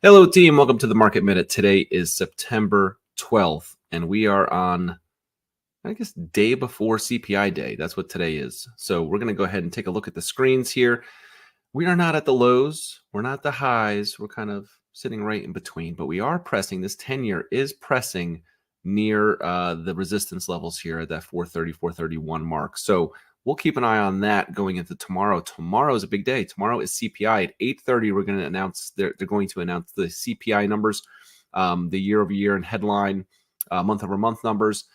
Hello, team. Welcome to the Market Minute. Today is September 12th, and we are on, I guess, day before CPI day. That's what today is. So we're going to go ahead and take a look at the screens here. We are not at the lows. We're not the highs. We're kind of sitting right in between, but we are pressing. This 10-year is pressing near the resistance levels here at that 430, 431 mark. So we'll keep an eye on that going into tomorrow. Tomorrow is a big day. Tomorrow is CPI at 8:30. We're going to announce they're going to announce the CPI numbers, the year over year and headline, month over month numbers.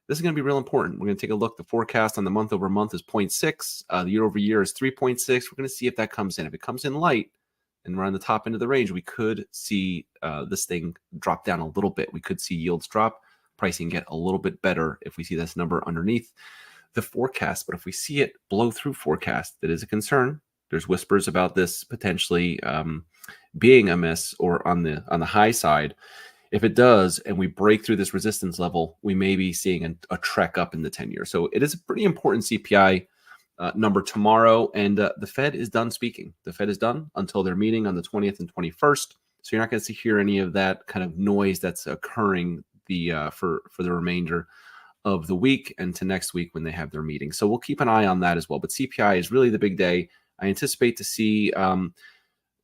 This is going to be real important. We're going to take a look. The forecast on the month over month is 0.6. The year over year is 3.6. We're going to see if that comes in. If it comes in light and we're on the top end of the range, we could see this thing drop down a little bit. We could see yields drop, pricing get a little bit better if we see this number underneath the forecast. But if we see it blow through forecast, that is a concern. There's whispers about this potentially being a miss or on the high side. If it does, and we break through this resistance level, we may be seeing a trek up in the 10-year. So it is a pretty important CPI number tomorrow, and the Fed is done speaking. The Fed is done until their meeting on the 20th and 21st. So you're not going to hear any of that kind of noise that's occurring for the remainder of the week and to next week when they have their meeting. So we'll keep an eye on that as well. But CPI is really the big day. I anticipate to see, kind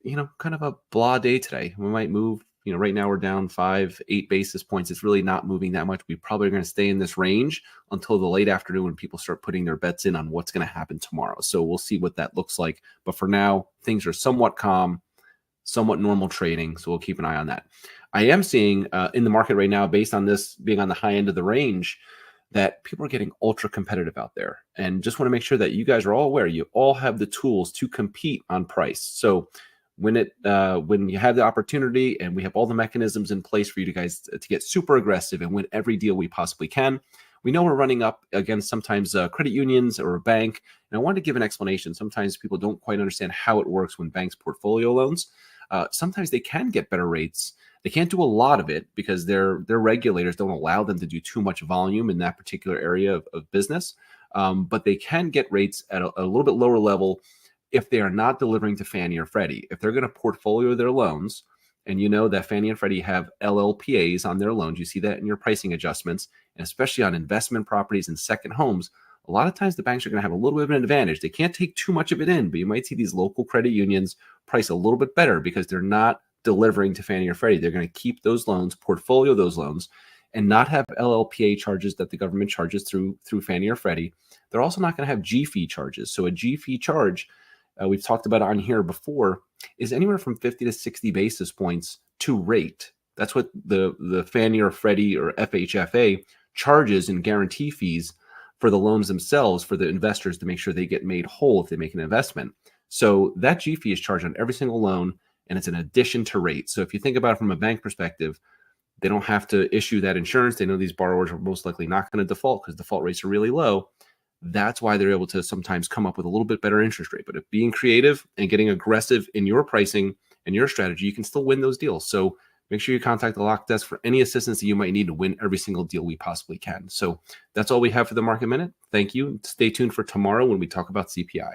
of a blah day today. We might move. Right now we're down 5-8 basis points. It's really not moving that much. We probably are going to stay in this range until the late afternoon when people start putting their bets in on what's going to happen tomorrow. So we'll see what that looks like. But for now, things are somewhat calm, somewhat normal trading. So we'll keep an eye on that. I am seeing in the market right now, based on this being on the high end of the range, that people are getting ultra competitive out there. And just want to make sure that you guys are all aware, you all have the tools to compete on price. So when you have the opportunity and we have all the mechanisms in place for you guys to get super aggressive and win every deal we possibly can. We know we're running up against sometimes credit unions or a bank. And I wanted to give an explanation. Sometimes people don't quite understand how it works when banks portfolio loans. Sometimes they can get better rates. They can't do a lot of it because their regulators don't allow them to do too much volume in that particular area of business. But they can get rates at a little bit lower level if they are not delivering to Fannie or Freddie. If they're going to portfolio their loans, and you know that Fannie and Freddie have LLPAs on their loans, you see that in your pricing adjustments, and especially on investment properties and second homes, a lot of times the banks are going to have a little bit of an advantage. They can't take too much of it in, but you might see these local credit unions price a little bit better because they're not delivering to Fannie or Freddie. They're going to keep those loans, portfolio those loans, and not have LLPA charges that the government charges through Fannie or Freddie. They're also not going to have G fee charges. So a G fee charge, we've talked about it on here before, is anywhere from 50 to 60 basis points to rate. That's what the Fannie or Freddie or FHFA charges in guarantee fees for the loans themselves for the investors to make sure they get made whole if they make an investment. So that G fee is charged on every single loan, and it's an addition to rate. So if you think about it from a bank perspective, they don't have to issue that insurance. They know these borrowers are most likely not going to default because default rates are really low. That's why they're able to sometimes come up with a little bit better interest rate. But if being creative and getting aggressive in your pricing and your strategy, you can still win those deals. So make sure you contact the Lock Desk for any assistance that you might need to win every single deal we possibly can. So that's all we have for the Market Minute. Thank you. Stay tuned for tomorrow when we talk about CPI.